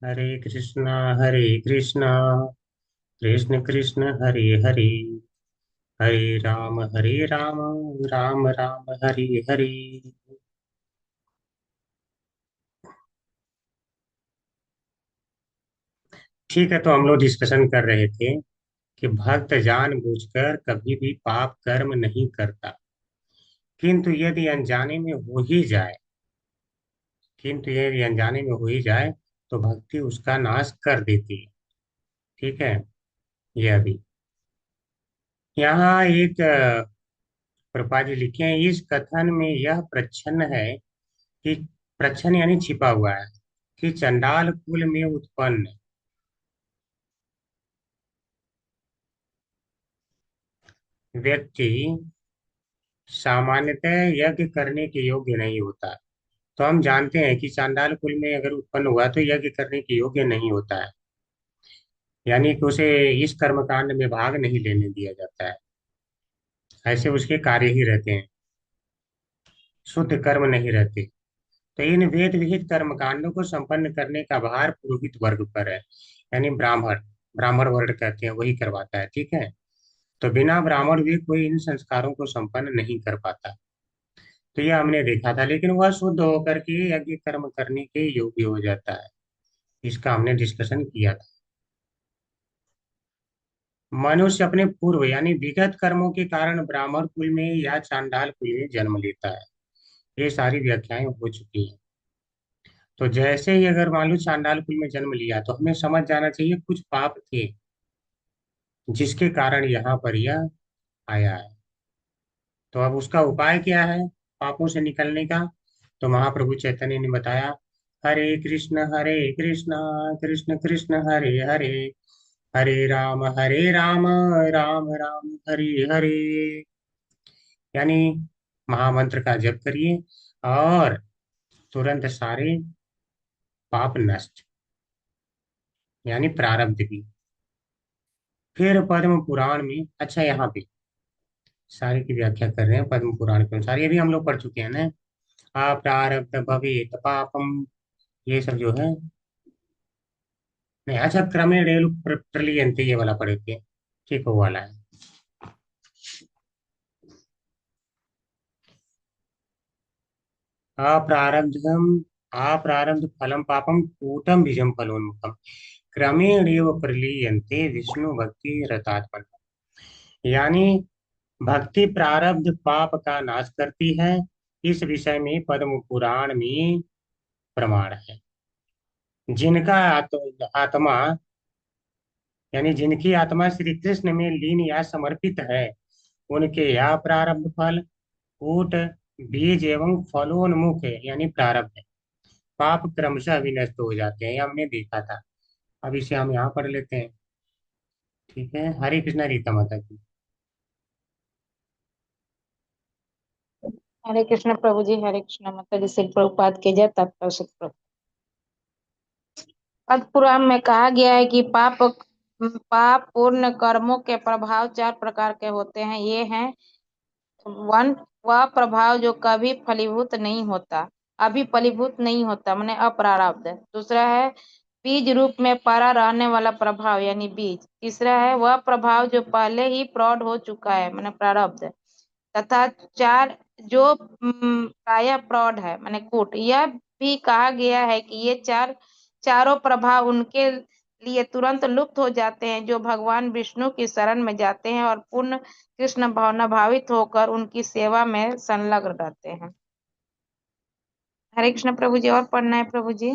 हरे कृष्णा कृष्ण कृष्ण हरे हरे हरे राम राम राम हरे हरे। ठीक है, तो हम लोग डिस्कशन कर रहे थे कि भक्त जानबूझकर कभी भी पाप कर्म नहीं करता, किंतु यदि अनजाने में हो ही जाए किंतु यदि अनजाने में हो ही जाए तो भक्ति उसका नाश कर देती है। ठीक है। यह भी यहाँ एक प्रभुपाद जी लिखे हैं, इस कथन में यह प्रच्छन्न है कि प्रच्छन्न यानी छिपा हुआ है कि चंडाल कुल में उत्पन्न व्यक्ति सामान्यतः यज्ञ करने के योग्य नहीं होता। तो हम जानते हैं कि चांडाल कुल में अगर उत्पन्न हुआ तो यज्ञ करने के योग्य नहीं होता है, यानी कि उसे इस कर्मकांड में भाग नहीं लेने दिया जाता है। ऐसे उसके कार्य ही रहते हैं, शुद्ध कर्म नहीं रहते। तो इन वेद विहित कर्मकांडों को संपन्न करने का भार पुरोहित वर्ग पर है, यानी ब्राह्मण ब्राह्मण वर्ग कहते हैं, वही करवाता है। ठीक है। तो बिना ब्राह्मण भी कोई इन संस्कारों को संपन्न नहीं कर पाता। तो यह हमने देखा था, लेकिन वह शुद्ध होकर के यज्ञ कर्म करने के योग्य हो जाता है। इसका हमने डिस्कशन किया था। मनुष्य अपने पूर्व यानी विगत कर्मों के कारण ब्राह्मण कुल में या चांडाल कुल में जन्म लेता है। ये सारी व्याख्याएं हो चुकी हैं। तो जैसे ही अगर मान लो चांडाल कुल में जन्म लिया तो हमें समझ जाना चाहिए कुछ पाप थे जिसके कारण यहाँ पर यह आया है। तो अब उसका उपाय क्या है पापों से निकलने का? तो महाप्रभु चैतन्य ने बताया, हरे कृष्ण कृष्ण कृष्ण हरे हरे हरे राम राम राम हरे हरे। यानी महामंत्र का जप करिए और तुरंत सारे पाप नष्ट, यानी प्रारब्ध भी। फिर पद्म पुराण में, अच्छा यहाँ पे सारे की व्याख्या कर रहे हैं पद्म पुराण के अनुसार, ये भी हम लोग पढ़ चुके हैं ना। अप्रारब्ध भवेत पापम, ये सब जो है। नहीं, अच्छा, क्रमेण प्रलीयन्ते ये वाला पढ़े थे। ठीक, वो वाला है। अप्रारब्धम अप्रारब्ध फलम पापम कूटम बीजम फलोन्मुखम क्रमेण एव प्रलीयन्ते विष्णु भक्ति रतात्मन। यानी भक्ति प्रारब्ध पाप का नाश करती है। इस विषय में पद्म पुराण में प्रमाण है। जिनका आत्मा यानी जिनकी आत्मा श्री कृष्ण में लीन या समर्पित है, उनके या प्रारब्ध फल कूट बीज एवं फलोन्मुख है, यानी प्रारब्ध पाप क्रमशः विनष्ट हो जाते हैं। ये हमने देखा था। अब इसे हम यहाँ पढ़ लेते हैं। ठीक है। हरे कृष्णा रीता माता की। हरे कृष्ण प्रभु जी। हरे कृष्ण माता जी। श्री प्रभुपाद के जय तत्पर श्री प्रभु। पद्म पुराण में कहा गया है कि पाप पूर्ण कर्मों के प्रभाव चार प्रकार के होते हैं। ये हैं, वन, वह प्रभाव जो कभी फलीभूत नहीं होता, अभी फलीभूत नहीं होता, माने अप्रारब्ध। दूसरा है बीज रूप में पड़ा रहने वाला प्रभाव यानी बीज। तीसरा है वह प्रभाव जो पहले ही प्रौढ़ हो चुका है, माने प्रारब्ध। तथा चार जो प्रायः प्रौढ़ है, माने कूट। यह भी कहा गया है कि ये चारों प्रभाव उनके लिए तुरंत लुप्त हो जाते हैं जो भगवान विष्णु की शरण में जाते हैं और पूर्ण कृष्ण भावना भावित होकर उनकी सेवा में संलग्न रहते हैं। हरे कृष्ण प्रभु जी। और पढ़ना है प्रभु जी।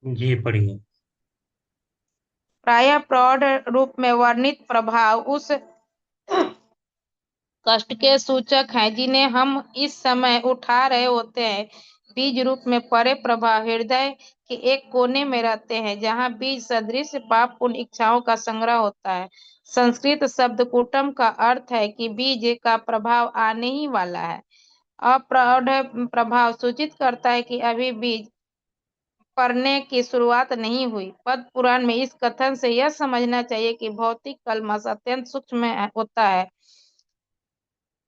जी पढ़िए। प्रायः प्रौढ़ रूप में वर्णित प्रभाव उस कष्ट के सूचक हैं जिन्हें हम इस समय उठा रहे होते हैं। बीज रूप में परे प्रभाव हृदय के एक कोने में रहते हैं जहाँ बीज सदृश पाप पुण्य इच्छाओं का संग्रह होता है। संस्कृत शब्द कूटम का अर्थ है कि बीज का प्रभाव आने ही वाला है। अप्रौढ़ प्रभाव सूचित करता है कि अभी बीज पड़ने की शुरुआत नहीं हुई। पद्म पुराण में इस कथन से यह समझना चाहिए कि भौतिक कलमश अत्यंत सूक्ष्म होता है।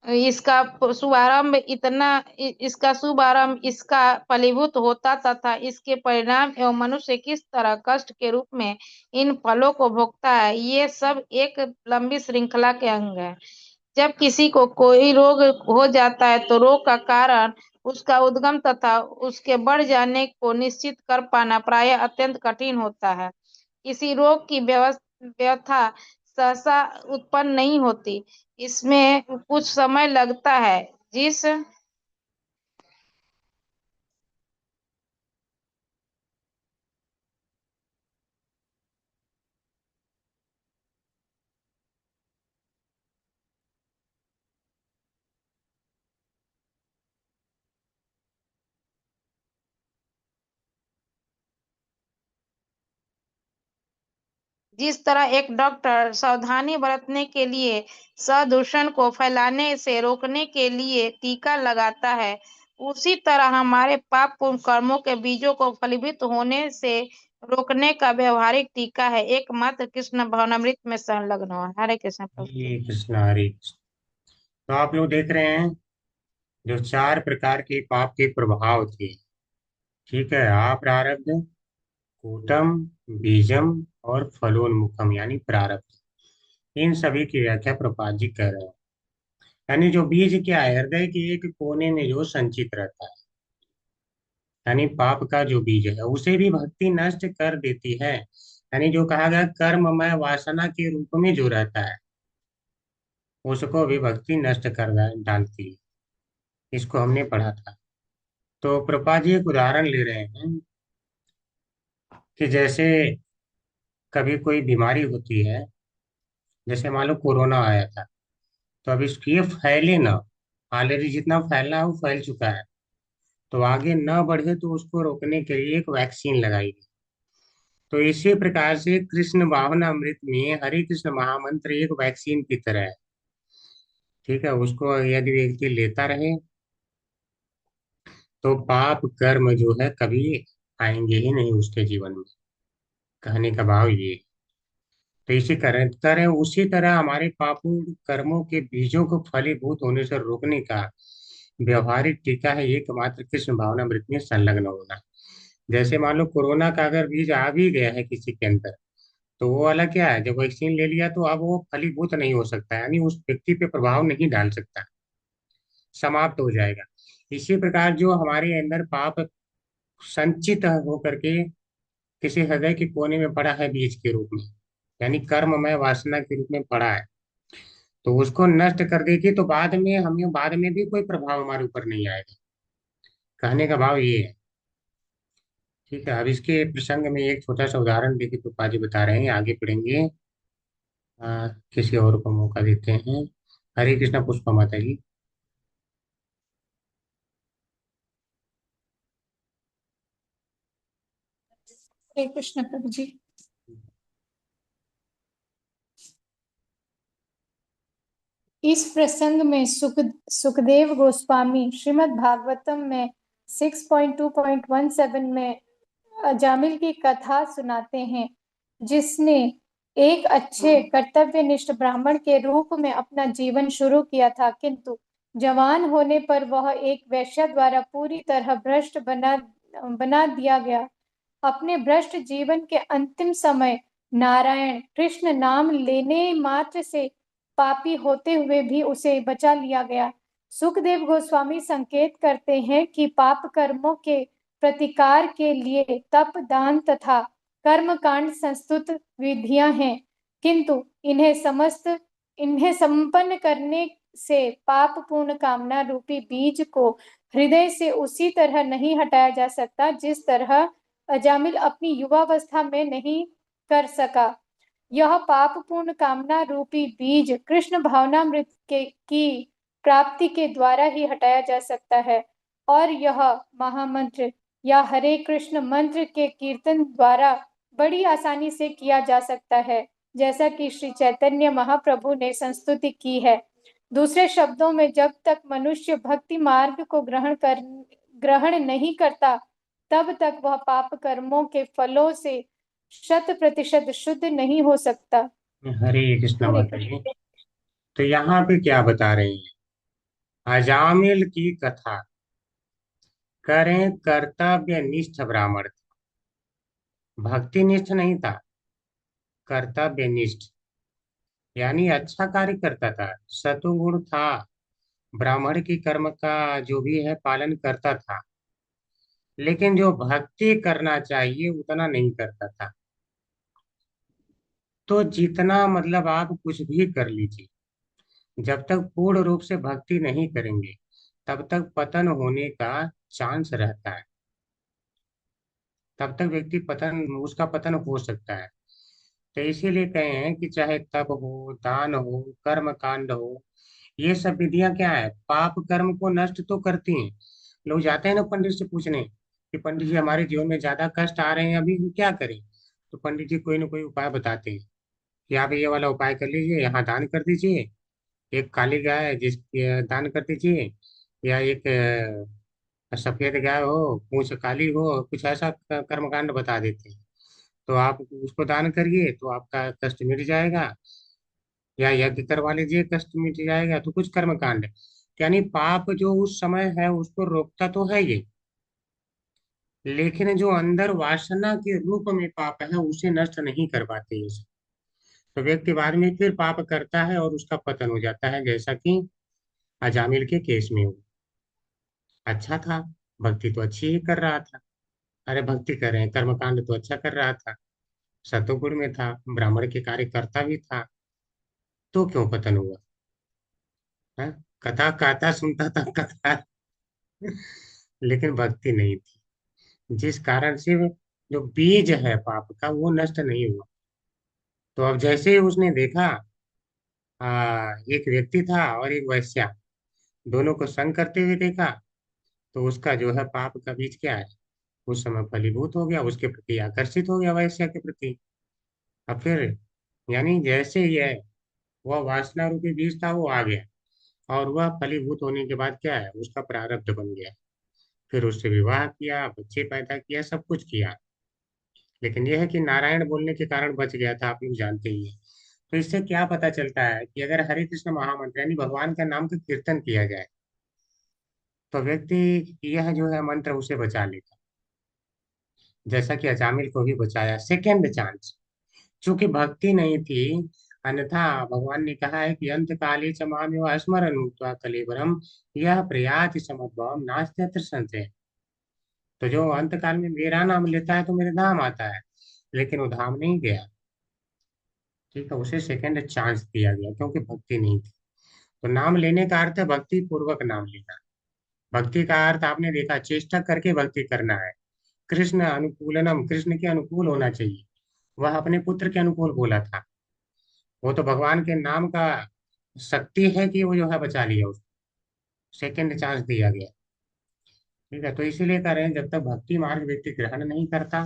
इसका शुभारंभ इतना इसका शुभारंभ इसका फलीभूत होता तथा इसके परिणाम एवं मनुष्य किस तरह कष्ट के रूप में इन फलों को भोगता है, ये सब एक लंबी श्रृंखला के अंग है। जब किसी को कोई रोग हो जाता है तो रोग का कारण, उसका उद्गम तथा उसके बढ़ जाने को निश्चित कर पाना प्रायः अत्यंत कठिन होता है। किसी रोग की व्यथा सहसा उत्पन्न नहीं होती, इसमें कुछ समय लगता है। जिस तरह एक डॉक्टर सावधानी बरतने के लिए सदूषण को फैलाने से रोकने के लिए टीका लगाता है, उसी तरह हमारे पाप पूर्ण कर्मों के बीजों को फलीभूत होने से रोकने का व्यवहारिक टीका है एकमात्र कृष्ण भावनामृत में संलग्न हो। हरे कृष्ण प्रभु। हरे कृष्णा हरे कृष्ण। तो आप लोग देख रहे हैं जो चार प्रकार के पाप के प्रभाव थे। ठीक है, आप प्रारब्ध, कूटम, बीजम और फलोन्मुखम यानी प्रारब्ध, इन सभी की व्याख्या प्रभुपाद जी कर रहे हैं। यानी जो बीज क्या है, हृदय के एक कोने में जो संचित रहता है, यानी पाप का जो बीज है उसे भी भक्ति नष्ट कर देती है। यानी जो कहा गया कर्ममय वासना के रूप में जो रहता है उसको भी भक्ति नष्ट कर डालती है। इसको हमने पढ़ा था। तो प्रभुपाद जी एक उदाहरण ले रहे हैं कि जैसे कभी कोई बीमारी होती है, जैसे मान लो कोरोना आया था, तो अब इसकी ये फैले ना, ऑलरेडी जितना फैलना है वो फैल चुका है, तो आगे न बढ़े तो उसको रोकने के लिए एक वैक्सीन लगाई गई। तो इसी प्रकार से कृष्ण भावना अमृत में हरे कृष्ण महामंत्र एक वैक्सीन की तरह है। ठीक है, उसको यदि व्यक्ति लेता रहे तो पाप कर्म जो है कभी आएंगे ही नहीं उसके जीवन में। कहने का भाव ये है। तो इसी तरह उसी तरह हमारे पापों कर्मों के बीजों को फलीभूत होने से रोकने का व्यवहारिक टीका है एकमात्र कृष्ण भावनामृत में संलग्न होना। जैसे मान लो कोरोना का अगर बीज आ भी गया है किसी के अंदर, तो वो वाला क्या है, जब वैक्सीन ले लिया तो अब वो फलीभूत नहीं हो सकता, यानी उस व्यक्ति पे प्रभाव नहीं डाल सकता, समाप्त हो जाएगा। इसी प्रकार जो हमारे अंदर पाप संचित होकर के किसी हृदय के कोने में पड़ा है बीज के रूप में, यानी कर्ममय वासना के रूप में पड़ा है, तो उसको नष्ट कर देगी तो बाद में भी कोई प्रभाव हमारे ऊपर नहीं आएगा। कहने का भाव ये है। ठीक है, अब इसके प्रसंग में एक छोटा सा उदाहरण देखिए पापा जी बता रहे हैं, आगे पढ़ेंगे। किसी और को मौका देते हैं। हरे कृष्णा पुष्पा माता जी। हरे कृष्ण प्रभु जी। इस प्रसंग में सुखदेव गोस्वामी श्रीमद् भागवतम में 6.2.17 में अजामिल की कथा सुनाते हैं, जिसने एक अच्छे कर्तव्यनिष्ठ ब्राह्मण के रूप में अपना जीवन शुरू किया था, किंतु जवान होने पर वह एक वैश्या द्वारा पूरी तरह भ्रष्ट बना दिया गया। अपने भ्रष्ट जीवन के अंतिम समय नारायण कृष्ण नाम लेने मात्र से पापी होते हुए भी उसे बचा लिया गया। सुखदेव गोस्वामी संकेत करते हैं कि पाप कर्मों के प्रतिकार के लिए तप, दान तथा कर्म कांड संस्तुत विधियां हैं, किंतु इन्हें संपन्न करने से पाप पूर्ण कामना रूपी बीज को हृदय से उसी तरह नहीं हटाया जा सकता जिस तरह अजामिल अपनी युवावस्था में नहीं कर सका। यह पाप पूर्ण कामना रूपी बीज कृष्ण भावनामृत की प्राप्ति के द्वारा ही हटाया जा सकता है, और यह महामंत्र या हरे कृष्ण मंत्र के कीर्तन द्वारा बड़ी आसानी से किया जा सकता है, जैसा कि श्री चैतन्य महाप्रभु ने संस्तुति की है। दूसरे शब्दों में, जब तक मनुष्य भक्ति मार्ग को ग्रहण नहीं करता, तब तक वह पाप कर्मों के फलों से 100% शुद्ध नहीं हो सकता। हरे कृष्णा हरे माता जी। तो यहाँ पे क्या बता रहे हैं अजामिल की कथा करें कर्तव्य निष्ठ ब्राह्मण, भक्ति निष्ठ नहीं था, कर्तव्य निष्ठ, यानी अच्छा कार्य करता था, सतुगुण था, ब्राह्मण की कर्म का जो भी है पालन करता था, लेकिन जो भक्ति करना चाहिए उतना नहीं करता था। तो जितना मतलब आप कुछ भी कर लीजिए, जब तक पूर्ण रूप से भक्ति नहीं करेंगे तब तक पतन होने का चांस रहता है, तब तक व्यक्ति पतन, उसका पतन हो सकता है। तो इसीलिए कहे हैं कि चाहे तप हो, दान हो, कर्म कांड हो, ये सब विधियां क्या है, पाप कर्म को नष्ट तो करती हैं। लोग जाते हैं ना पंडित से पूछने कि पंडित जी हमारे जीवन में ज्यादा कष्ट आ रहे हैं, अभी हम क्या करें। तो पंडित जी कोई ना कोई उपाय बताते हैं कि आप ये वाला उपाय कर लीजिए, यहाँ दान कर दीजिए, एक काली गाय जिसकी दान कर दीजिए, या एक सफेद गाय हो, पूंछ काली हो, कुछ ऐसा कर्मकांड बता देते हैं। तो आप उसको दान करिए तो आपका कष्ट मिट जाएगा, या यज्ञ करवा लीजिए कष्ट मिट जाएगा। तो कुछ कर्म कांड है, यानी पाप जो उस समय है उसको रोकता तो है ये, लेकिन जो अंदर वासना के रूप में पाप है उसे नष्ट नहीं कर पाते ये सब। तो व्यक्ति बाद में फिर पाप करता है और उसका पतन हो जाता है, जैसा कि अजामिल के केस में हुआ। अच्छा था, भक्ति तो अच्छी ही कर रहा था, अरे भक्ति कर रहे हैं, कर्मकांड तो अच्छा कर रहा था, सतोगुण में था, ब्राह्मण के कार्य करता भी था, तो क्यों पतन हुआ है। कथा कहता सुनता था कथा, लेकिन भक्ति नहीं थी, जिस कारण से जो बीज है पाप का वो नष्ट नहीं हुआ। तो अब जैसे ही उसने देखा, एक व्यक्ति था और एक वैश्या, दोनों को संग करते हुए देखा, तो उसका जो है पाप का बीज क्या है, उस समय फलीभूत हो गया, उसके प्रति आकर्षित हो गया वैश्या के प्रति। अब फिर यानी जैसे ही है वह वासना रूपी बीज था वो आ गया, और वह फलीभूत होने के बाद क्या है, उसका प्रारब्ध बन गया। फिर उससे विवाह किया, बच्चे पैदा किया, सब कुछ किया, लेकिन यह है कि नारायण बोलने के कारण बच गया था, आप लोग जानते ही हैं। तो इससे क्या पता चलता है कि अगर हरे कृष्ण महामंत्र यानी भगवान का नाम का कीर्तन किया जाए तो व्यक्ति यह जो है मंत्र उसे बचा लेगा, जैसा कि अजामिल को भी बचाया सेकेंड चांस। चूंकि भक्ति नहीं थी, अन्यथा भगवान ने कहा है कि अंत काले च मामेव स्मरन् मुक्त्वा कलेवरम यह प्रयाति समद्भवम नास्त्यत्र संशय। तो जो अंत काल में मेरा नाम लेता है तो मेरे धाम आता है, लेकिन वो धाम नहीं गया। ठीक है, उसे सेकंड चांस दिया गया क्योंकि भक्ति नहीं थी। तो नाम लेने का अर्थ है भक्ति पूर्वक नाम लेना। भक्ति का अर्थ आपने देखा, चेष्टा करके भक्ति करना है। कृष्ण अनुकूलनम, कृष्ण के अनुकूल होना चाहिए। वह अपने पुत्र के अनुकूल बोला था, वो तो भगवान के नाम का शक्ति है कि वो जो है बचा लिया उसको, सेकंड चांस दिया गया। ठीक है, तो इसीलिए कह रहे हैं जब तक भक्ति मार्ग व्यक्ति ग्रहण नहीं करता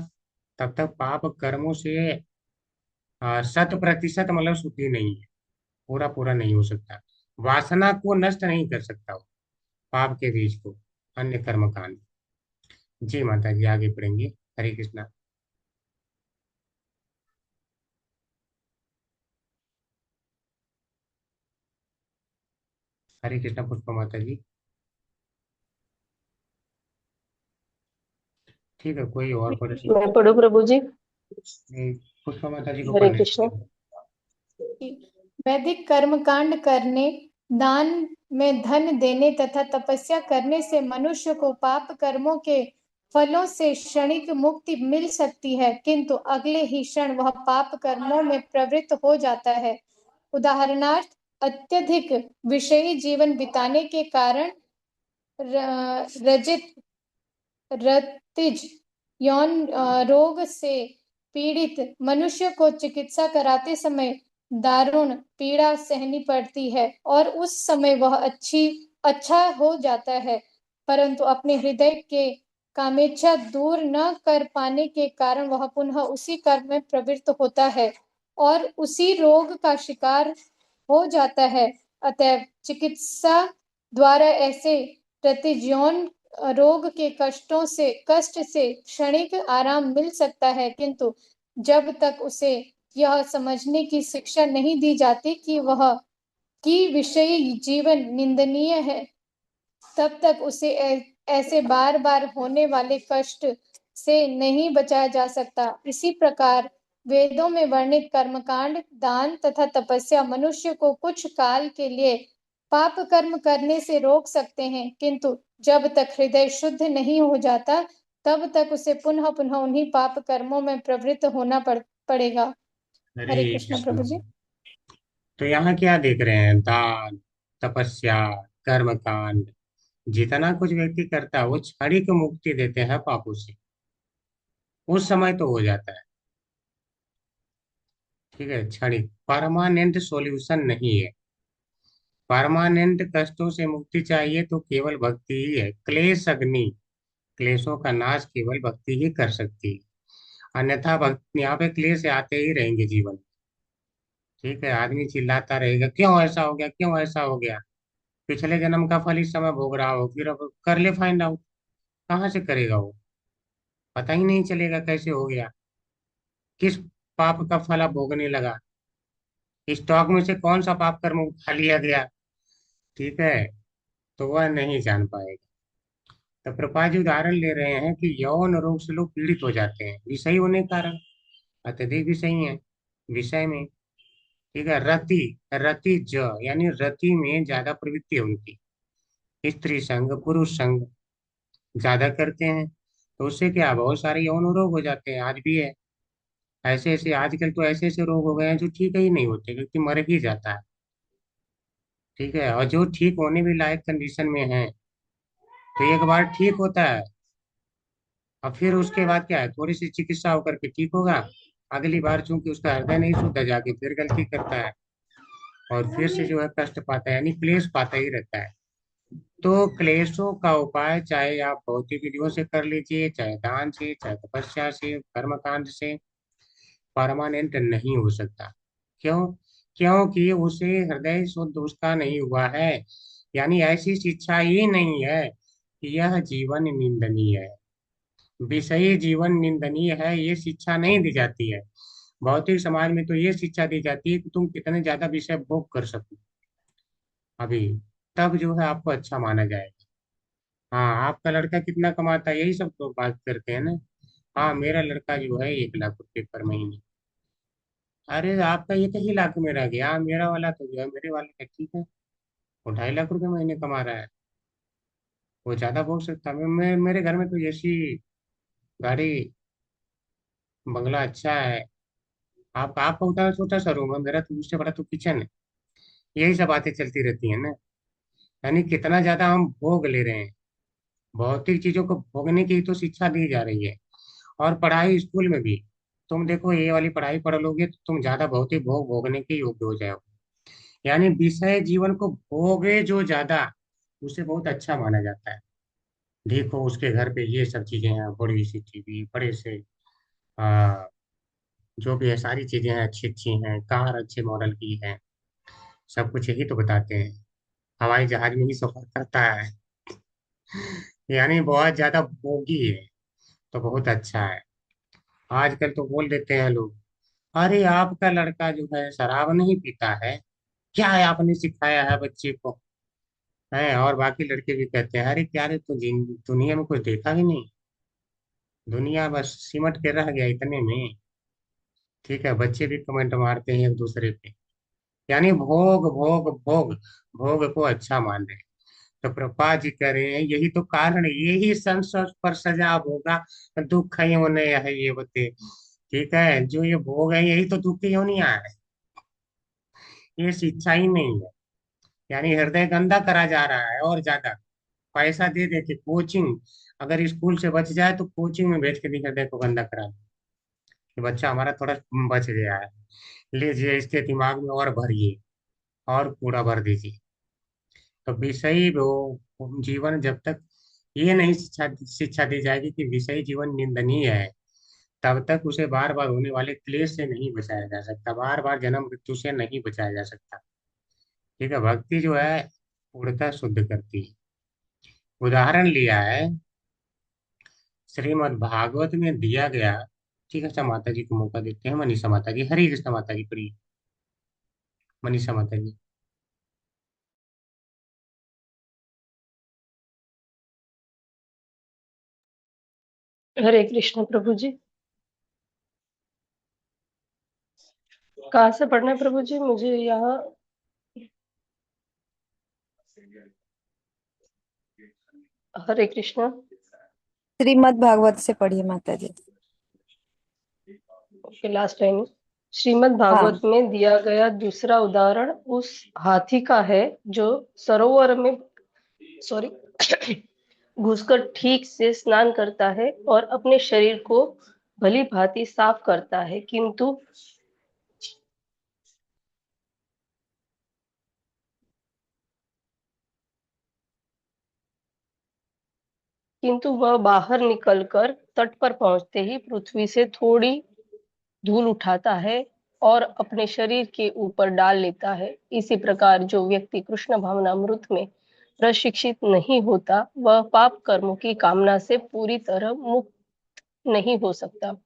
तब तक पाप कर्मों से 100% मतलब शुद्धि नहीं है, पूरा पूरा नहीं हो सकता। वासना को नष्ट नहीं कर सकता वो, पाप के बीज को, अन्य कर्म कांड। जी माता जी, आगे पढ़ेंगे। हरे कृष्णा। हरे कृष्णा पुष्पा माता जी। ठीक है, कोई और पढ़ मैं पढ़ू प्रभु जी। पुष्पा माता जी को हरे पढ़ने कृष्ण। दीजिए। वैदिक कर्मकांड करने, दान में धन देने तथा तपस्या करने से मनुष्य को पाप कर्मों के फलों से क्षणिक मुक्ति मिल सकती है, किंतु अगले ही क्षण वह पाप कर्मों में प्रवृत्त हो जाता है। उदाहरणार्थ, अत्यधिक विषयी जीवन बिताने के कारण रजित रतिज यौन रोग से पीड़ित मनुष्य को चिकित्सा कराते समय दारुण पीड़ा सहनी पड़ती है और उस समय वह अच्छा हो जाता है, परंतु अपने हृदय के कामेच्छा दूर न कर पाने के कारण वह पुनः उसी कर्म में प्रवृत्त होता है और उसी रोग का शिकार हो जाता है। अतएव चिकित्सा द्वारा ऐसे प्रतिजौन रोग के कष्ट से क्षणिक आराम मिल सकता है, किंतु जब तक उसे यह समझने की शिक्षा नहीं दी जाती कि वह की विषयी जीवन निंदनीय है तब तक उसे ऐसे बार बार होने वाले कष्ट से नहीं बचाया जा सकता। इसी प्रकार वेदों में वर्णित कर्मकांड, दान तथा तपस्या मनुष्य को कुछ काल के लिए पाप कर्म करने से रोक सकते हैं, किंतु जब तक हृदय शुद्ध नहीं हो जाता तब तक उसे पुनः पुनः उन्हीं पाप कर्मों में प्रवृत्त होना पड़ेगा। हरे हरे कृष्ण कृष्ण। प्रभु जी। तो यहाँ क्या देख रहे हैं? दान, तपस्या, कर्म कांड, जितना कुछ व्यक्ति करता है वो क्षणिक मुक्ति देते हैं पापों से। उस समय तो हो जाता है, ठीक है, क्षणिक, परमानेंट सॉल्यूशन नहीं है। परमानेंट कष्टों से मुक्ति चाहिए तो केवल भक्ति ही है। क्लेश अग्नि, क्लेशों का नाश केवल भक्ति ही कर सकती है। अन्यथा भक्ति, यहाँ पे क्लेश आते ही रहेंगे जीवन में। ठीक है, आदमी चिल्लाता रहेगा, क्यों ऐसा हो गया, क्यों ऐसा हो गया। पिछले जन्म का फल इस समय भोग रहा हो, फिर अब कर ले फाइंड आउट। कहाँ से करेगा वो? पता ही नहीं चलेगा कैसे हो गया, किस पाप का फल अब भोगने लगा, स्टॉक में से कौन सा पाप कर्म उठा लिया गया। ठीक है, तो वह नहीं जान पाएगा। तो प्रभुपाद जी उदाहरण ले रहे हैं कि यौन रोग से लोग पीड़ित हो जाते हैं विषयी होने के कारण, अत्यधिक विषयी है विषय में। ठीक है, रति, रति ज यानी रति में ज्यादा प्रवृत्ति है उनकी, स्त्री संग, पुरुष संग ज्यादा करते हैं, तो उससे क्या बहुत सारे यौन रोग हो जाते हैं। आज भी है ऐसे ऐसे, आजकल तो ऐसे ऐसे रोग हो गए हैं जो ठीक ही नहीं होते, क्योंकि मर ही जाता है। ठीक है, और जो ठीक होने भी लायक कंडीशन में है तो एक बार ठीक होता है, और फिर उसके बाद क्या है, थोड़ी सी चिकित्सा होकर के ठीक होगा। अगली बार चूंकि उसका हृदय नहीं शुद्ध, जाके फिर गलती करता है और फिर से जो है कष्ट पाता है, यानी क्लेश पाता ही रहता है। तो क्लेशों का उपाय चाहे आप भौतिक विधियों से कर लीजिए, चाहे दान से, चाहे तपस्या से, कर्मकांड से, परमानेंट नहीं हो सकता। क्यों? क्योंकि उसे हृदय शुद्ध उसका नहीं हुआ है, यानी ऐसी शिक्षा ही नहीं है कि यह जीवन निंदनीय है। विषयी जीवन निंदनीय है, ये शिक्षा नहीं दी जाती है। भौतिक समाज में तो ये शिक्षा दी जाती है कि तुम कितने ज्यादा विषय भोग कर सको अभी, तब जो है आपको अच्छा माना जाएगा। हाँ, आपका लड़का कितना कमाता है, यही सब तो बात करते हैं ना। हाँ, मेरा लड़का जो है 1 लाख रुपए पर महीने। अरे आपका ये कहीं लाख में रह गया, मेरा वाला तो जो है, मेरे वाले का ठीक है, वो 2.5 लाख रुपए महीने कमा रहा है। वो ज्यादा बोल सकता है। मेरे घर में तो ऐसी गाड़ी, बंगला अच्छा है। आपका उतना छोटा सा रूम है, मेरा तो उससे बड़ा तो किचन है। यही सब बातें चलती रहती है ना। यानी कितना ज्यादा हम भोग ले रहे हैं, भौतिक चीजों को भोगने की तो शिक्षा दी जा रही है। और पढ़ाई स्कूल में भी, तुम देखो ये वाली पढ़ाई पढ़ लोगे तो तुम ज्यादा भौतिक भोग भोगने के योग्य हो जाओगे। यानी विषय जीवन को भोगे जो ज्यादा, उसे बहुत अच्छा माना जाता है। देखो उसके घर पे ये सब चीजें हैं, बड़ी सी टीवी, बड़े से आ, जो भी है सारी चीजें हैं, अच्छी अच्छी हैं, कार अच्छे मॉडल की है, सब कुछ यही तो बताते हैं। हवाई जहाज में ही सफर करता है। यानी बहुत ज्यादा भोगी है, तो बहुत अच्छा है। आजकल तो बोल देते हैं लोग, अरे आपका लड़का जो है शराब नहीं पीता है, क्या है आपने सिखाया है बच्चे को, है। और बाकी लड़के भी कहते हैं, अरे क्या रे, तो दुनिया में कुछ देखा ही नहीं, दुनिया बस सिमट के रह गया इतने में। ठीक है, बच्चे भी कमेंट मारते हैं एक दूसरे पे। यानी भोग भोग भोग, भोग को अच्छा मान रहे हैं। तो प्रभुपाद जी कह रहे हैं यही तो कारण है, यही संसार पर सजा होगा, दुख ही होने है ये बते। ठीक है, जो ये भोग है यही तो दुख ही होनी है, ये शिक्षा ही नहीं है। यानी हृदय गंदा करा जा रहा है और ज्यादा पैसा दे दे के कोचिंग, अगर स्कूल से बच जाए तो कोचिंग में भेज के भी हृदय को गंदा करा दे कि बच्चा हमारा थोड़ा बच गया है, लीजिए इसके दिमाग में और भरिए, और कूड़ा भर दीजिए। तो विषयी वो जीवन जब तक ये नहीं शिक्षा शिक्षा दी जाएगी कि विषयी जीवन निंदनीय है, तब तक उसे बार बार होने वाले क्लेश से नहीं बचाया जा सकता, बार बार जन्म मृत्यु से नहीं बचाया जा सकता। ठीक है, भक्ति जो है पूर्णतः शुद्ध करती है। उदाहरण लिया है श्रीमद् भागवत में दिया गया। ठीक है, अच्छा माता जी को मौका देते हैं, मनीषा माता जी, हरी कृष्ण माता जी, प्रिय मनीषा माता जी। हरे कृष्ण प्रभु जी। कहाँ से पढ़ना है प्रभु जी? मुझे यहाँ हरे कृष्ण। श्रीमद् भागवत से पढ़िए माता जी। Okay, last line. श्रीमद् हाँ। भागवत में दिया गया दूसरा उदाहरण उस हाथी का है जो सरोवर में सॉरी घुसकर ठीक से स्नान करता है और अपने शरीर को भली भांति साफ करता है, किंतु वह बाहर निकलकर तट पर पहुंचते ही पृथ्वी से थोड़ी धूल उठाता है और अपने शरीर के ऊपर डाल लेता है। इसी प्रकार जो व्यक्ति कृष्ण भावनामृत में प्रशिक्षित नहीं होता, वह पाप कर्मों की कामना से पूरी तरह मुक्त नहीं हो सकता।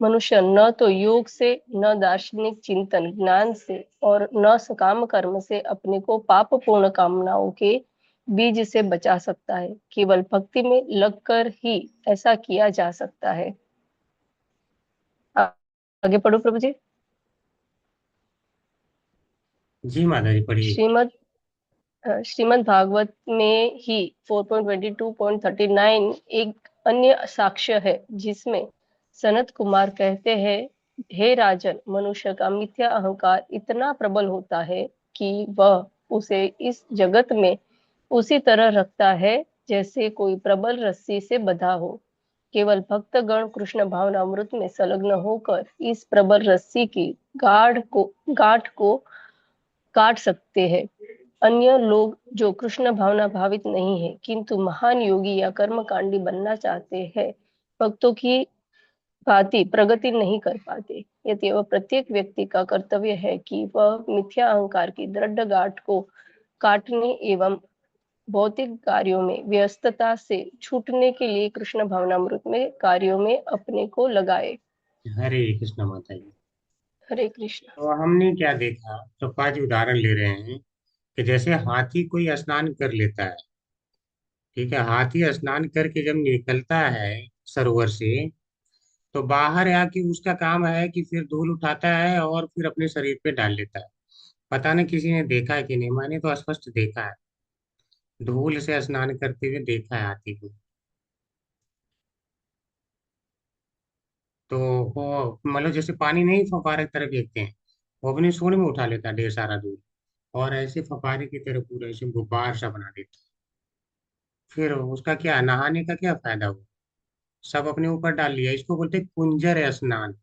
मनुष्य न तो योग से, न दार्शनिक चिंतन ज्ञान से और न सकाम कर्म से अपने को पाप पूर्ण कामनाओं के बीज से बचा सकता है। केवल भक्ति में लगकर ही ऐसा किया जा सकता है। आगे पढ़ो प्रभु जी। जी माता जी पढ़िए। श्रीमद् भागवत में ही 4.22.39 एक अन्य साक्ष्य है जिसमें सनत कुमार कहते हैं, हे राजन, मनुष्य का मिथ्या अहंकार इतना प्रबल होता है कि वह उसे इस जगत में उसी तरह रखता है जैसे कोई प्रबल रस्सी से बंधा हो। केवल भक्तगण कृष्ण भावनामृत में संलग्न होकर इस प्रबल रस्सी की गांठ को काट सकते हैं। अन्य लोग जो कृष्ण भावना भावित नहीं है किंतु महान योगी या कर्मकांडी बनना चाहते हैं, भक्तों की भांति प्रगति नहीं कर पाते। यदि वह प्रत्येक व्यक्ति का कर्तव्य है कि वह मिथ्या अहंकार की दृढ़ गांठ को काटने एवं भौतिक कार्यों में व्यस्तता से छूटने के लिए कृष्ण भावनामृत में कार्यों में अपने को लगाए। हरे कृष्ण माता जी। हरे कृष्ण। तो हमने क्या देखा, तो पांच उदाहरण ले रहे हैं कि जैसे हाथी कोई स्नान कर लेता है, ठीक है, हाथी स्नान करके जब निकलता है सरोवर से, तो बाहर आके उसका काम है कि फिर धूल उठाता है और फिर अपने शरीर पे डाल लेता है। पता नहीं किसी ने देखा है कि नहीं, मैंने तो स्पष्ट देखा है, धूल से स्नान करते हुए देखा है हाथी को। तो वो मतलब जैसे पानी नहीं फव्वारे की तरह फेंकते हैं, वो अपने सूंड में उठा लेता है ढेर सारा धूल, और ऐसे फव्वारे की तरह पूरा ऐसे गुब्बार सा बना देता है। फिर उसका क्या, नहाने का क्या फायदा हुआ, सब अपने ऊपर डाल लिया। इसको बोलते हैं कुंजर स्नान।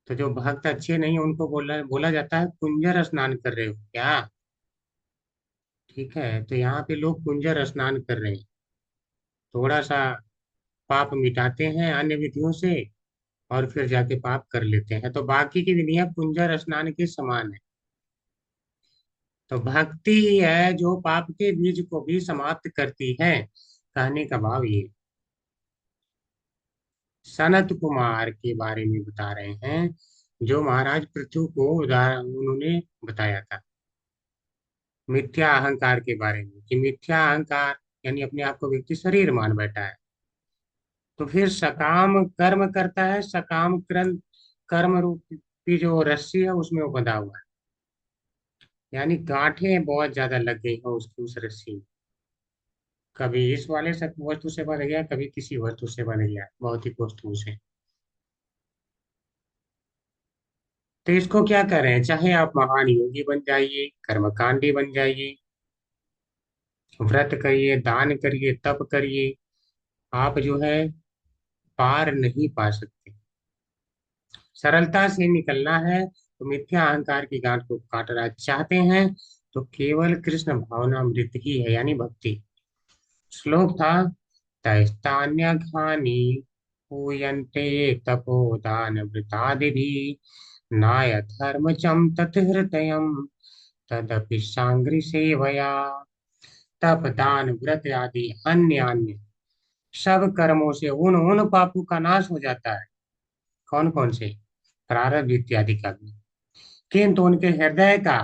तो जो भक्त अच्छे नहीं है उनको बोला बोला जाता है कुंजर स्नान कर रहे हो क्या। ठीक है, तो यहाँ पे लोग कुंजर स्नान कर रहे हैं, थोड़ा सा पाप मिटाते हैं अन्य विधियों से और फिर जाके पाप कर लेते हैं। तो बाकी की विधियां कुंजर स्नान के समान है। तो भक्ति ही है जो पाप के बीज को भी समाप्त करती है, कहने का भाव ये। सनत कुमार के बारे में बता रहे हैं, जो महाराज पृथु को उदाहरण उन्होंने बताया था मिथ्या अहंकार के बारे में, कि मिथ्या अहंकार यानी अपने आप को व्यक्ति शरीर मान बैठा है, तो फिर सकाम कर्म करता है, सकाम कर्म रूपी जो रस्सी है उसमें वो बंधा हुआ है, यानी गांठें बहुत ज्यादा लग गई हैं उसकी उस रस्सी में। कभी इस वाले वस्तु से बंध गया, कभी किसी वस्तु से बंध गया, भौतिक वस्तु से। तो इसको क्या करें, चाहे आप महान योगी बन जाइए, कर्मकांडी बन जाइए, व्रत करिए, दान करिए, तप करिए, आप जो है पार नहीं पा सकते। सरलता से निकलना है तो मिथ्या अहंकार की गांठ को काटना चाहते हैं, तो केवल कृष्ण भावनामृत ही है, यानी भक्ति। श्लोक था, तैस्तान्यघानि पूयन्ते तपोदान वृतादिभिः नाय धर्मचं तत्हृदयं तदपि सांघ्रि सेवया। तप दान व्रत आदि अन्य अन्य सब कर्मों से उन उन पापों का नाश हो जाता है। कौन कौन से, प्रारब्ध इत्यादि का भी, किंतु उनके हृदय का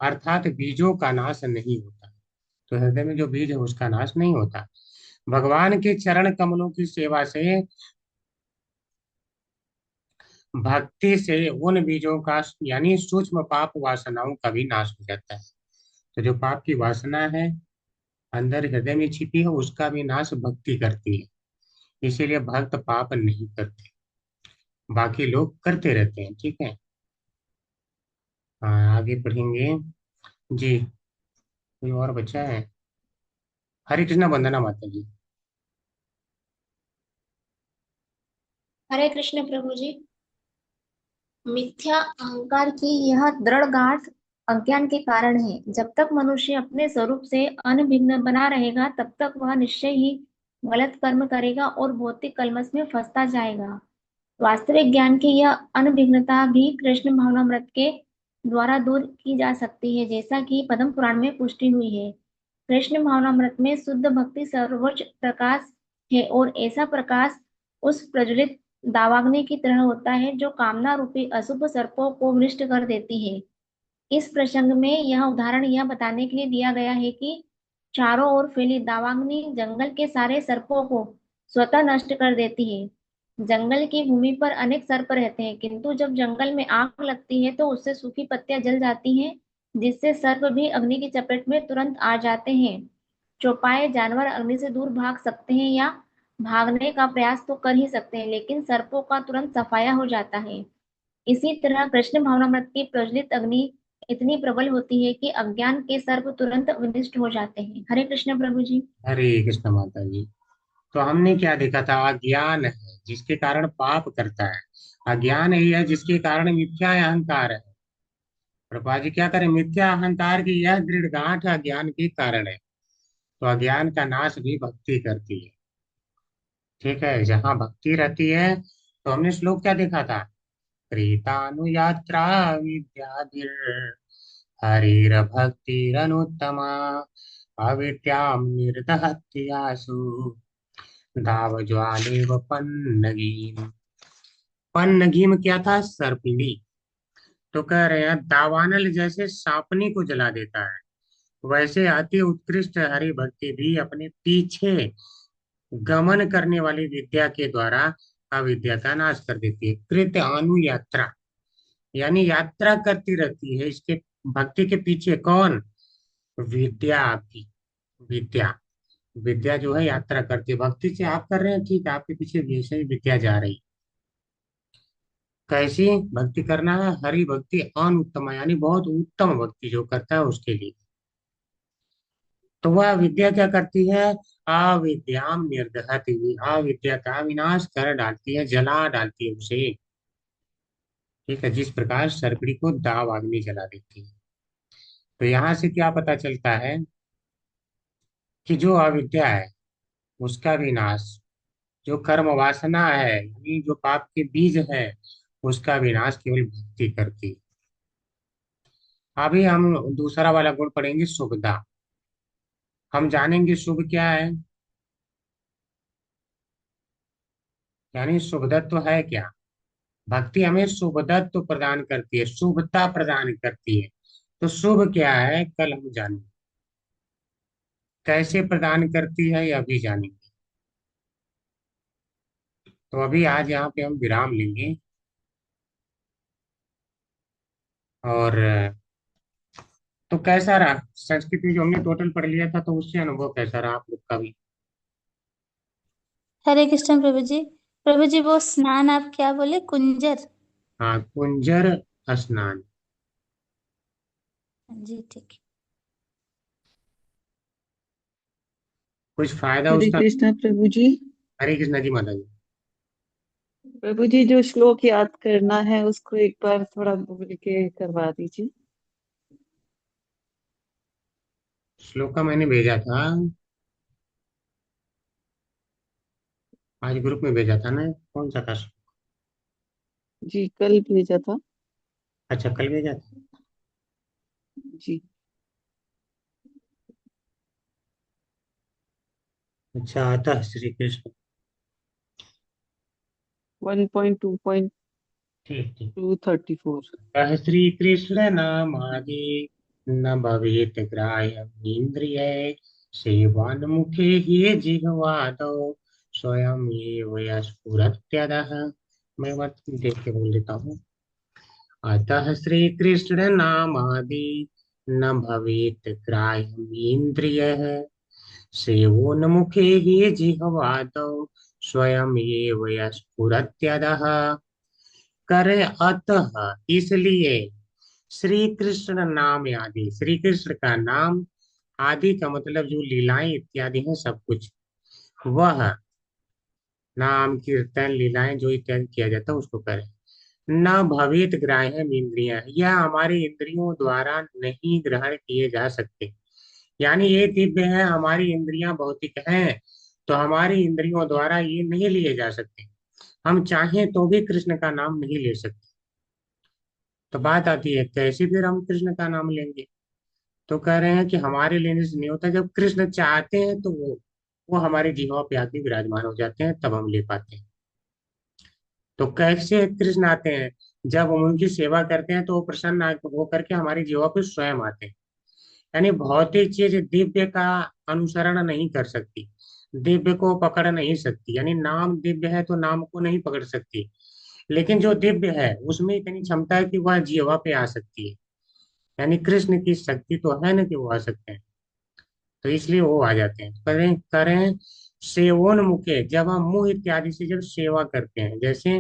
अर्थात बीजों का नाश नहीं होता। तो हृदय में जो बीज है उसका नाश नहीं होता। भगवान के चरण कमलों की सेवा से, भक्ति से उन बीजों का यानी सूक्ष्म पाप वासनाओं का भी नाश हो जाता है। तो जो पाप की वासना है अंदर हृदय में छिपी है, उसका भी नाश भक्ति करती है। इसीलिए भक्त पाप नहीं करते, बाकी लोग करते रहते हैं। ठीक है। हाँ, आगे पढ़ेंगे जी। कोई और बच्चा है? हरे कृष्णा, वंदना माता जी। हरे कृष्ण प्रभु जी। मिथ्या अहंकार की यह दृढ़ गांठ अज्ञान के कारण है। जब तक मनुष्य अपने स्वरूप से अनभिन्न बना रहेगा, तब तक वह निश्चय ही गलत कर्म करेगा और भौतिक कलमश में फंसता जाएगा। वास्तविक ज्ञान की यह अनभिज्ञता भी कृष्ण भावनामृत के द्वारा दूर की जा सकती है, जैसा कि पद्म पुराण में पुष्टि हुई है। कृष्ण भावनामृत में शुद्ध भक्ति सर्वोच्च प्रकाश है, और ऐसा प्रकाश उस प्रज्वलित दावाग्नि की तरह होता है जो कामना रूपी अशुभ सर्पों को नष्ट कर देती है। इस प्रसंग में यह उदाहरण यह बताने के लिए दिया गया है कि चारों ओर फैली दावाग्नि जंगल के सारे सर्पों को स्वतः नष्ट कर देती है। जंगल की भूमि पर अनेक सर्प रहते हैं, किंतु जब जंगल में आग लगती है तो उससे सूखी पत्तियां जल जाती हैं, जिससे सर्प भी अग्नि की चपेट में तुरंत आ जाते हैं। चौपाए जानवर अग्नि से दूर भाग सकते हैं या भागने का प्रयास तो कर ही सकते हैं, लेकिन सर्पों का तुरंत सफाया हो जाता है। इसी तरह कृष्ण भावनामृत की प्रज्वलित अग्नि इतनी प्रबल होती है कि अज्ञान के सर्प तुरंत विनष्ट हो जाते हैं। हरे कृष्ण प्रभु जी। हरे कृष्ण माता जी। तो हमने क्या देखा था? अज्ञान है जिसके कारण पाप करता है, अज्ञान ही है जिसके कारण मिथ्या अहंकार है। प्रभा जी क्या करें? मिथ्या अहंकार की यह दृढ़ गांठ अज्ञान के कारण है। तो अज्ञान का नाश भी भक्ति करती है। ठीक है। जहाँ भक्ति रहती है, तो हमने श्लोक क्या देखा था? प्रीतानुयात्रा विद्याधिर हरिर्भक्तिरनुत्तमा अविद्यां निर्दहत्यासु दावज्वालेव पन्नगीम। पन्नगीम क्या था? सर्पिणी। तो कह रहे हैं दावानल जैसे सांपनी को जला देता है, वैसे अति उत्कृष्ट हरि भक्ति भी अपने पीछे गमन करने वाली विद्या के द्वारा अविद्या का नाश कर देती है। कृत अनु यात्रा, यानी यात्रा करती रहती है इसके भक्ति के पीछे। कौन? विद्या। आपकी विद्या, विद्या जो है यात्रा करती है भक्ति से। आप कर रहे हैं ठीक है, आपके पीछे वैसे ही विद्या जा रही। कैसी भक्ति करना है? हरि भक्ति अनुत्तम, यानी बहुत उत्तम भक्ति जो करता है उसके लिए। तो वह विद्या क्या करती है? अविद्याम निर्दहति, अविद्या का विनाश कर डालती है, जला डालती है उसे। ठीक है। जिस प्रकार सर्पड़ी को दाव अग्नि जला देती है। तो यहाँ से क्या पता चलता है कि जो अविद्या है उसका विनाश, जो कर्म वासना है यानी जो पाप के बीज है उसका विनाश केवल भक्ति करती है। अभी हम दूसरा वाला गुण पढ़ेंगे, शुभदा। हम जानेंगे शुभ क्या है, यानी शुभदत्व है क्या। भक्ति हमें शुभदत्व प्रदान करती है, शुभता प्रदान करती है। तो शुभ क्या है कल हम जानेंगे, कैसे प्रदान करती है यह भी जानेंगे। तो अभी आज यहाँ पे हम विराम लेंगे। और तो कैसा रहा संस्कृत में जो हमने टोटल पढ़ लिया था, तो उससे अनुभव कैसा रहा आप लोग का भी? हरे कृष्ण प्रभु जी। प्रभु जी वो स्नान आप क्या बोले, कुंजर? हाँ, कुंजर स्नान। जी ठीक है। कुछ फायदा हरे उसका? कृष्णा प्रभु जी। हरे कृष्णा जी माता जी। प्रभु जी जो श्लोक याद करना है उसको एक बार थोड़ा बोल के करवा दीजिए। श्लोक का मैंने भेजा था आज ग्रुप में, भेजा था ना? कौन सा था? जी कल भेजा था। अच्छा, कल भेजा था। जी अच्छा, आता है श्री कृष्ण। 1.2.234। ठीक ठीक। कह श्री कृष्ण नामादि न भवेत ग्राह्य इंद्रिय सेवान्मुखे ये जिह्वादौ स्वयं ये स्फुरत्यदः। मैं बात देख के बोल देता हूँ। अतः श्री कृष्ण नामादि न भवेत् ग्राह्यमिन्द्रियः। सेवोन्मुखे ये जिह्वादौ स्वयं ये स्फुरत्यदः। करें अतः इसलिए श्री कृष्ण नाम आदि, श्री कृष्ण का नाम आदि का मतलब जो लीलाएं इत्यादि है सब कुछ, वह नाम कीर्तन लीलाएं जो इत्यादि किया जाता है उसको करें। न भवेत ग्राह्य इंद्रिया, यह हमारी इंद्रियों द्वारा नहीं ग्रहण किए जा सकते। यानी ये दिव्य है, हमारी इंद्रियां भौतिक हैं, तो हमारी इंद्रियों द्वारा ये नहीं लिए जा सकते। हम चाहें तो भी कृष्ण का नाम नहीं ले सकते। तो बात आती है कैसे फिर हम कृष्ण का नाम लेंगे? तो कह रहे हैं कि हमारे लेने से नहीं होता, जब कृष्ण चाहते हैं तो वो हमारे जीवा पे आके विराजमान हो जाते हैं, तब हम ले पाते हैं। तो कैसे कृष्ण आते हैं? जब हम उनकी सेवा करते हैं तो वो प्रसन्न होकर के हमारी जीवा पे स्वयं आते हैं। यानी भौतिक चीज दिव्य का अनुसरण नहीं कर सकती, दिव्य को पकड़ नहीं सकती। यानी नाम दिव्य है तो नाम को नहीं पकड़ सकती, लेकिन जो दिव्य है उसमें इतनी क्षमता है कि वह जीवा पे आ सकती है। यानी कृष्ण की शक्ति तो है ना कि वो आ सकते हैं, तो इसलिए वो आ जाते हैं। करें करें सेवोन्मुखे, जब हम मुंह इत्यादि से जब सेवा करते हैं, जैसे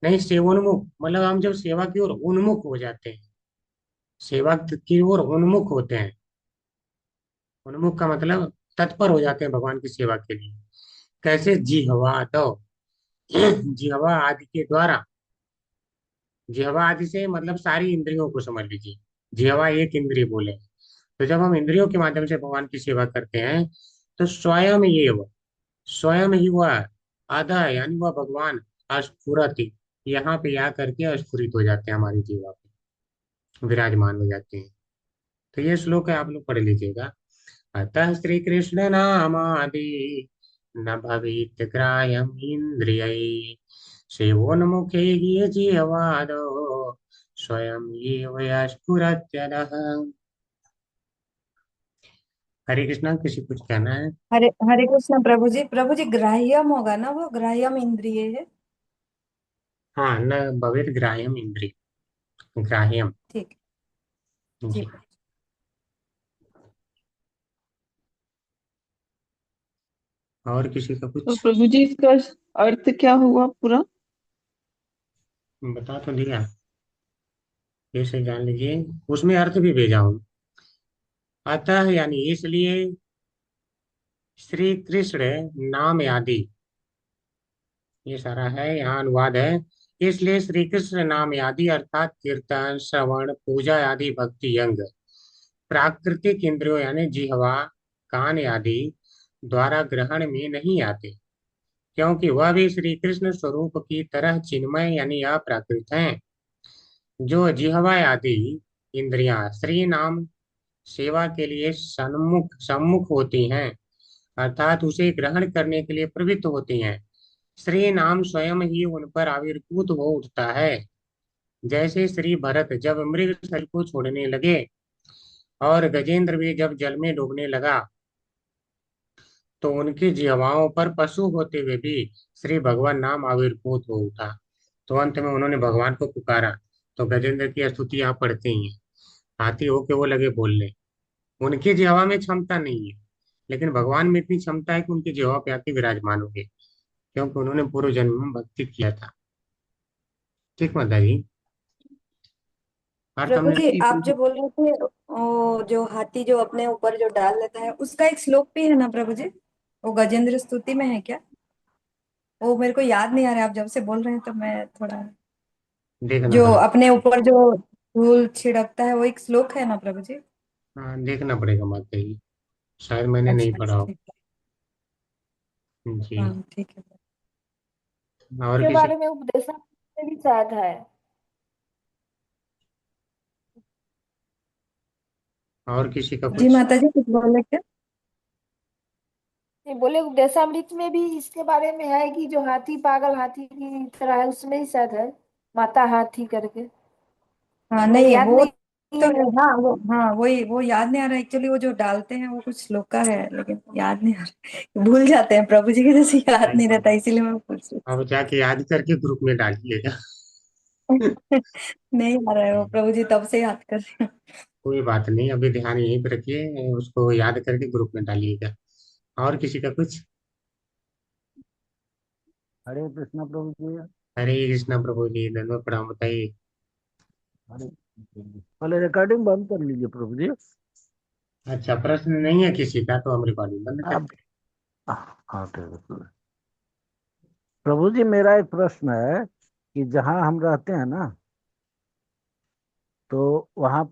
नहीं सेवोन्मुख मतलब हम जब सेवा की ओर उन्मुख हो जाते हैं, सेवा की ओर उन्मुख होते हैं। उन्मुख का मतलब तत्पर हो जाते हैं भगवान की सेवा के लिए। कैसे? जिह्वा दो, जिह्वा आदि के द्वारा। जिह्वा आदि से मतलब सारी इंद्रियों को समझ लीजिए, जिह्वा एक इंद्रिय बोले। तो जब हम इंद्रियों के माध्यम से भगवान की सेवा करते हैं तो स्वयं ये स्वयं ही वह आधा यानी वह भगवान अस्फुरत यहाँ पे आ करके अस्फुरित हो जाते हैं, हमारी जीवा पे विराजमान हो जाते हैं। तो ये श्लोक है, आप लोग पढ़ लीजिएगा। अतः श्री कृष्ण नामादि न भवेत् ग्राह्यम् इंद्रियै, सेवोन्मुखे ये जीवादो स्वयं ये स्फुरत्यदः। हरे कृष्णा, किसी कुछ कहना है? हरे हरे कृष्ण प्रभु जी। प्रभु जी ग्राह्यम होगा ना, वो ग्राह्यम इंद्रिय है। हाँ, न भवेत् ग्राह्यम इंद्रिय, ग्राह्यम। ठीक जी। जी। और किसी का तो कुछ? प्रभु जी इसका अर्थ क्या हुआ पूरा? बता तो दिया, ये से जान लीजिए। उसमें अर्थ भी भेजा हूँ। अतः यानी इसलिए श्री कृष्ण नाम आदि, ये सारा है यहाँ अनुवाद है। इसलिए श्री कृष्ण नाम आदि अर्थात कीर्तन श्रवण पूजा आदि भक्ति अंग प्राकृतिक इंद्रियों यानी जिह्वा कान आदि द्वारा ग्रहण में नहीं आते, क्योंकि वह भी श्री कृष्ण स्वरूप की तरह चिन्मय यानी अप्राकृत हैं। जो जिह्वा आदि इंद्रियां श्री नाम सेवा के लिए सन्मुख सम्मुख होती हैं, अर्थात उसे ग्रहण करने के लिए प्रवृत्त होती हैं, श्री नाम स्वयं ही उन पर आविर्भूत हो उठता है। जैसे श्री भरत जब मृग शरीर को छोड़ने लगे और गजेंद्र भी जब जल में डूबने लगा, तो उनकी जिह्वाओं पर पशु होते हुए भी श्री भगवान नाम आविर्भूत हो उठा। तो अंत में उन्होंने भगवान को पुकारा। तो गजेंद्र की स्तुति आप पढ़ते ही हैं, हाथी होके वो लगे बोलने। उनकी जिह्वा में क्षमता नहीं है, लेकिन भगवान में इतनी क्षमता है कि उनकी जिह्वा पे आके विराजमान हो गए, क्योंकि उन्होंने पूर्व जन्म में भक्ति किया था। ठीक माता जी, अर्थ प्रभु हमने। जी जी आप प्रभु। जो बोल रहे थे, जो हाथी जो अपने ऊपर जो डाल लेता है, उसका एक श्लोक भी है ना प्रभु जी? वो गजेंद्र स्तुति में है क्या? वो मेरे को याद नहीं आ रहा, आप जब से बोल रहे हैं तो मैं थोड़ा, देखना जो पड़ेगा। अपने ऊपर जो धूल छिड़कता है, वो एक श्लोक है ना प्रभु जी? हाँ, देखना पड़ेगा माता जी, शायद मैंने नहीं अच्छा पढ़ा अच्छा, हो। ठीक है। जी। हाँ ठीक है। और के किसी? बारे में उपदेशामृत में भी शायद है। और किसी का जी कुछ? माता जी कुछ बोल रहे थे? ये बोले उपदेशामृत में भी इसके बारे में है कि जो हाथी पागल हाथी की तरह है, उसमें ही शायद है, माता हाथी करके। हाँ मैं नहीं याद वो नहीं तो हाँ वही वो याद नहीं आ रहा एक्चुअली। वो जो डालते हैं वो कुछ श्लोक का है लेकिन याद नहीं आ रहा, भूल जाते हैं प्रभु जी के, जैसे याद नहीं रहता, इसीलिए मैं पूछ रही अब जाके याद करके ग्रुप में डालिएगा। हूँ। नहीं आ रहा है वो, प्रभु जी तब से याद कर रही हूँ। कोई बात नहीं, अभी ध्यान यहीं पे रखिए, उसको याद करके ग्रुप में डालिएगा। और किसी का कुछ? हरे कृष्णा प्रभु जी। हरे कृष्णा प्रभु जी, धन्यवाद, प्रणाम, बताइए। हरे पहले रिकॉर्डिंग बंद कर लीजिए प्रभु जी। अच्छा, प्रश्न नहीं है किसी का तो हम रिकॉर्डिंग बंद आप करते हाँ ठीक है प्रभु जी। मेरा एक प्रश्न है कि जहाँ हम रहते हैं ना, तो वहाँ